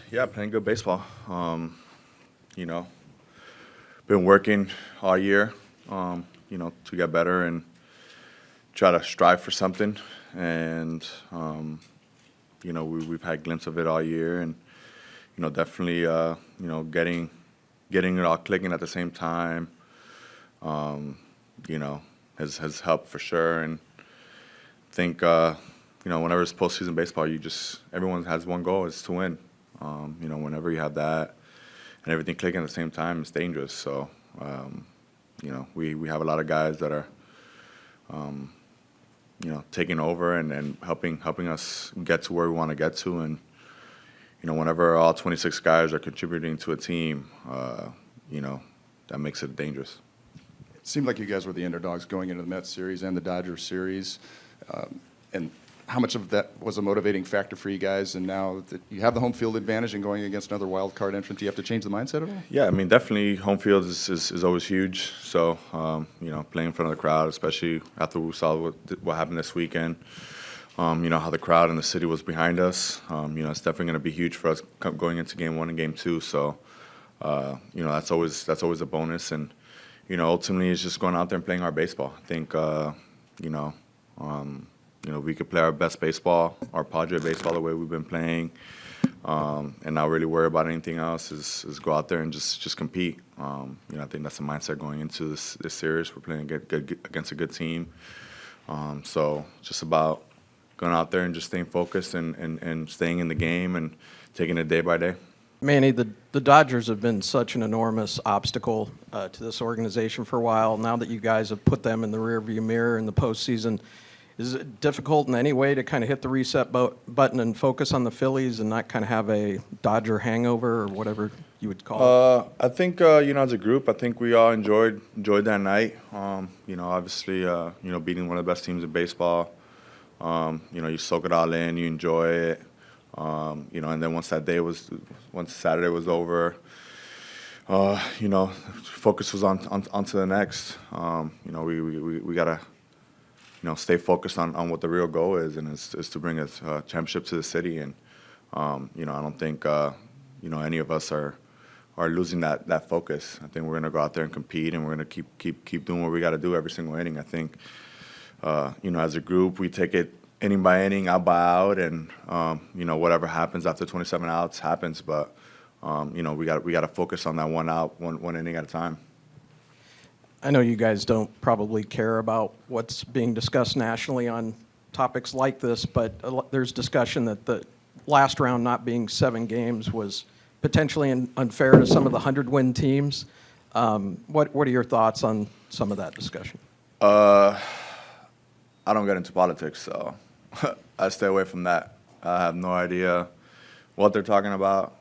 Yeah, playing good baseball. You know, been working all year, to get better and try to strive for something. And, we've had glimpses of it all year and, definitely, getting it all clicking at the same time, um, you know, has helped for sure. And I think, whenever it's postseason baseball, everyone has one goal, is to win. Whenever you have that and everything clicking at the same time, it's dangerous. So, we have a lot of guys that are, taking over and helping us get to where we want to get to. And, whenever all 26 guys are contributing to a team, that makes it dangerous. It seemed like you guys were the underdogs going into the Mets series and the Dodgers series. And how much of that was a motivating factor for you guys? And now that you have the home field advantage and going against another wild card entrant, do you have to change the mindset at all? Yeah, I mean, definitely home field is always huge. So, playing in front of the crowd, especially after we saw what happened this weekend, how the crowd and the city was behind us, it's definitely going to be huge for us going into game one and game two. So, that's always a bonus. And, ultimately it's just going out there and playing our baseball. I think, we could play our best baseball, our Padre baseball, the way we've been playing, and not really worry about anything else. Is go out there and just compete. I think that's the mindset going into this series. We're playing good against a good team, so just about going out there and just staying focused and staying in the game and taking it day by day. Manny, the Dodgers have been such an enormous obstacle to this organization for a while. Now that you guys have put them in the rearview mirror in the postseason, is it difficult in any way to kind of hit the reset button and focus on the Phillies and not kind of have a Dodger hangover or whatever you would call it? I think as a group, I think we all enjoyed that night. Obviously, beating one of the best teams in baseball. You soak it all in, you enjoy it. And then once Saturday was over, focus was onto the next. We gotta, stay focused on what the real goal is, and is to bring a championship to the city. And I don't think any of us are losing that focus. I think we're gonna go out there and compete, and we're gonna keep doing what we got to do every single inning. I think as a group, we take it inning by inning, out by out, and whatever happens after 27 outs happens. But we got to focus on that one out, one inning at a time. I know you guys don't probably care about what's being discussed nationally on topics like this, but there's discussion that the last round not being 7 games was potentially unfair to some of the 100-win teams. What are your thoughts on some of that discussion? I don't get into politics, so I stay away from that. I have no idea what they're talking about,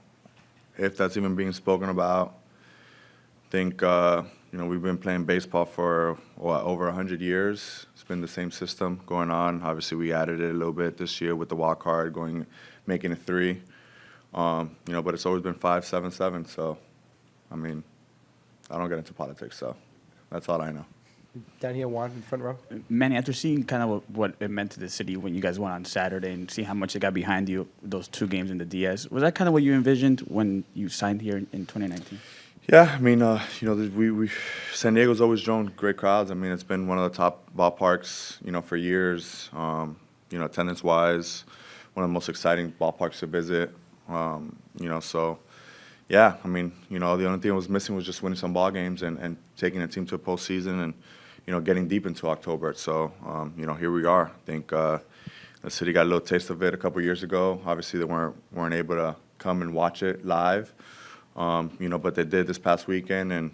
if that's even being spoken about. I think, we've been playing baseball for, over 100 years. It's been the same system going on. Obviously, we added it a little bit this year with the wild card, making it 3. But it's always been 5, 7, 7. So, I mean, I don't get into politics, so that's all I know. Down here, Juan, in front row. Manny, after seeing kind of what it meant to the city when you guys went on Saturday and see how much it got behind you, those 2 games in the DS, was that kind of what you envisioned when you signed here in 2019? Yeah, I mean, we San Diego's always drawn great crowds. I mean, it's been one of the top ballparks, for years. Attendance-wise, one of the most exciting ballparks to visit. So. Yeah, I mean, the only thing that was missing was just winning some ball games and taking a team to a postseason and, getting deep into October. So, here we are. I think the city got a little taste of it a couple years ago. Obviously, they weren't able to come and watch it live, but they did this past weekend, and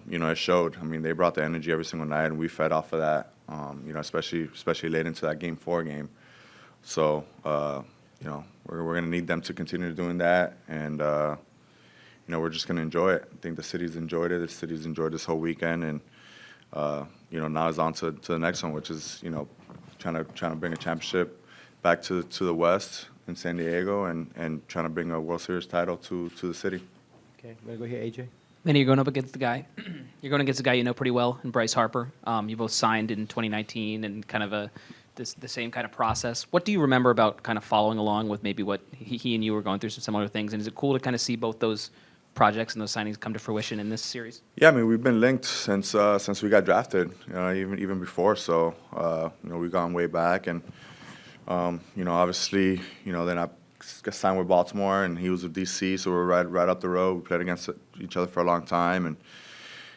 it showed. I mean, they brought the energy every single night, and we fed off of that. Especially late into that Game 4 game. So, we're going to need them to continue doing that, and we're just going to enjoy it. I think the city's enjoyed it. The city's enjoyed this whole weekend, and now it's on to the next one, which is trying to bring a championship back to the West in San Diego, and trying to bring a World Series title to the city. Okay, I'm gonna go here, AJ. Manny, you're going up against the guy. You're going against a guy you know pretty well, in Bryce Harper. You both signed in 2019 and kind of a the same kind of process. What do you remember about kind of following along with maybe what he and you were going through some similar things? And is it cool to kind of see both those projects and those signings come to fruition in this series? Yeah, I mean, we've been linked since we got drafted, even before. So, we've gone way back, and obviously, then I got signed with Baltimore, and he was with DC, so we're right up the road. We played against each other for a long time, and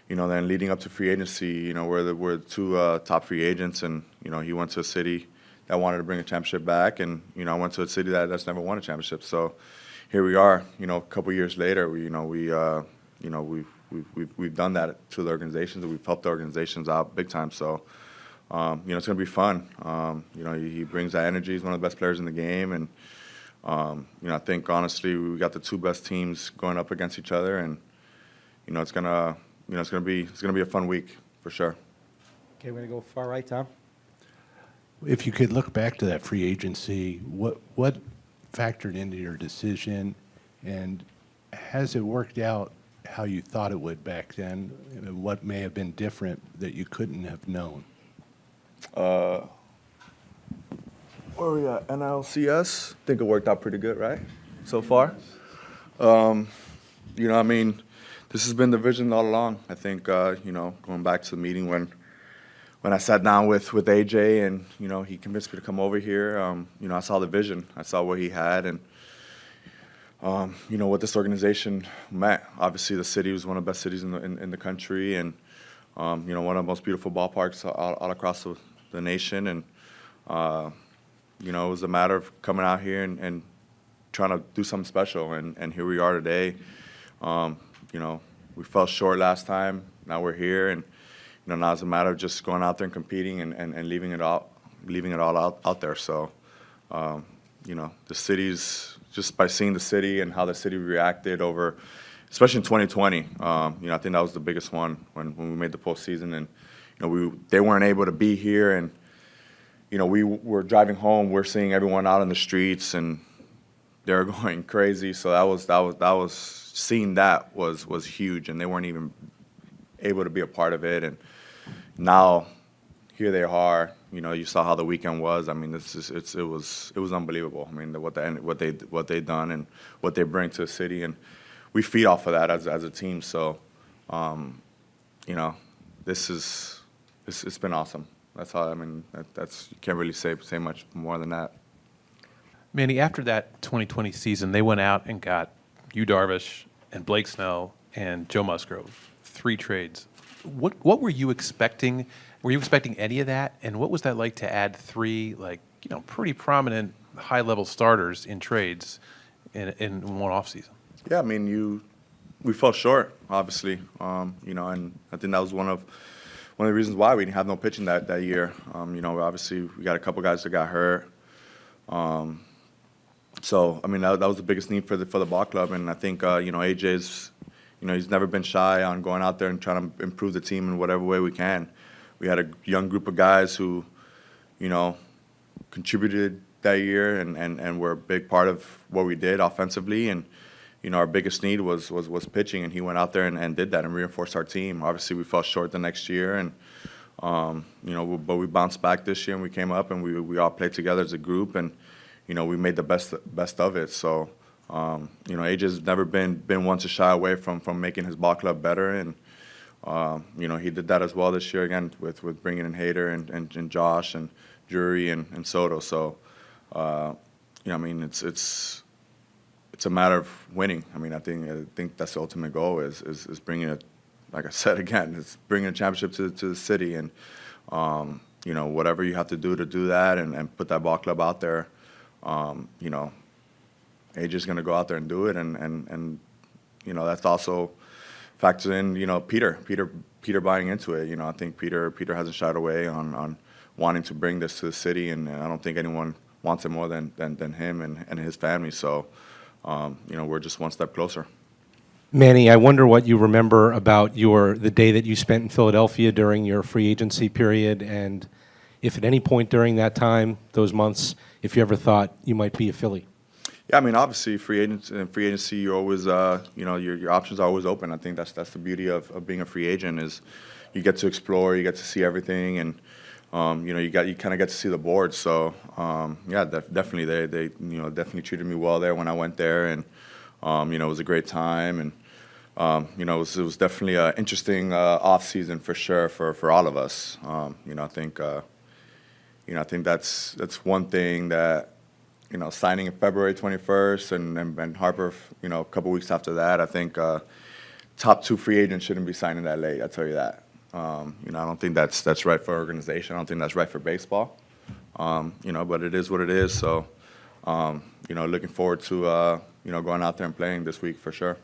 then leading up to free agency, we're the two top free agents, and he went to a city that wanted to bring a championship back, and I went to a city that's never won a championship. So here we are, a couple years later. We've done that to the organizations, and we've helped the organizations out big time. So it's going to be fun. He brings that energy. He's one of the best players in the game, and I think honestly we got the two best teams going up against each other, and it's gonna be a fun week for sure. Okay, we're going to go far right, Tom. If you could look back to that free agency, what factored into your decision, and has it worked out how you thought it would back then? What may have been different that you couldn't have known? Where are we at? NLCS? I think it worked out pretty good, right? So far? I mean, this has been the vision all along. I think, going back to the meeting when I sat down with AJ and, he convinced me to come over here, I saw the vision. I saw what he had and, what this organization meant. Obviously, the city was one of the best cities in the country and, one of the most beautiful ballparks all across the nation. And, it was a matter of coming out here and trying to do something special. And here we are today. We fell short last time. Now we're here. And, now it's a matter of just going out there and competing and leaving it all out there. So, the city's, just by seeing the city and how the city reacted over, especially in 2020, I think that was the biggest one when we made the postseason. And, they weren't able to be here. And, we were driving home. We're seeing everyone out on the streets, and they're going crazy. So that was seeing that was huge, and they weren't even able to be a part of it. And now, here they are. You saw how the weekend was. I mean, it was unbelievable. I mean, what they done and what they bring to the city, and we feed off of that as a team. So, it's been awesome. That's all. I mean, that's you can't really say much more than that. Manny, after that 2020 season, they went out and got Yu Darvish and Blake Snell and Joe Musgrove, 3 trades. What were you expecting? Were you expecting any of that? And what was that like to add 3, pretty prominent high-level starters in trades in one offseason? Yeah, I mean, we fell short, obviously, and I think that was one of the reasons why we didn't have no pitching that year. Obviously we got a couple guys that got hurt. So I mean that was the biggest need for the ball club, and I think AJ's, he's never been shy on going out there and trying to improve the team in whatever way we can. We had a young group of guys who, contributed that year and were a big part of what we did offensively. And our biggest need was pitching, and he went out there and did that and reinforced our team. Obviously, we fell short the next year, and but we bounced back this year and we came up and we all played together as a group, and we made the best of it. So AJ's never been one to shy away from making his ball club better, and he did that as well this year again with bringing in Hader and Josh and Drury and Soto. So I mean it's a matter of winning. I mean I think that's the ultimate goal is bringing it. Like I said again, it's bringing a championship to the city, and whatever you have to do that and put that ball club out there. AJ's going to go out there and do it, and that's also factors in Peter buying into it. I think Peter hasn't shied away on wanting to bring this to the city, and I don't think anyone wants it more than him and his family. So we're just one step closer. Manny, I wonder what you remember about the day that you spent in Philadelphia during your free agency period, and if at any point during that time, those months, if you ever thought you might be a Philly. Yeah, I mean, obviously, free agency, you're always, your options are always open. I think that's the beauty of being a free agent is you get to explore, you get to see everything, and you know, you kind of get to see the board. So yeah, definitely they you know, definitely treated me well there when I went there, and you know, it was a great time, and you know, it was definitely an interesting off season for sure for all of us. You know, I think that's one thing that, you know, signing in February 21st and Harper, you know, a couple weeks after that, I think top 2 free agents shouldn't be signing that late. I'll tell you that. You know, I don't think that's right for our organization. I don't think that's right for baseball. You know, but it is what it is. So, you know, looking forward to you know, going out there and playing this week for sure.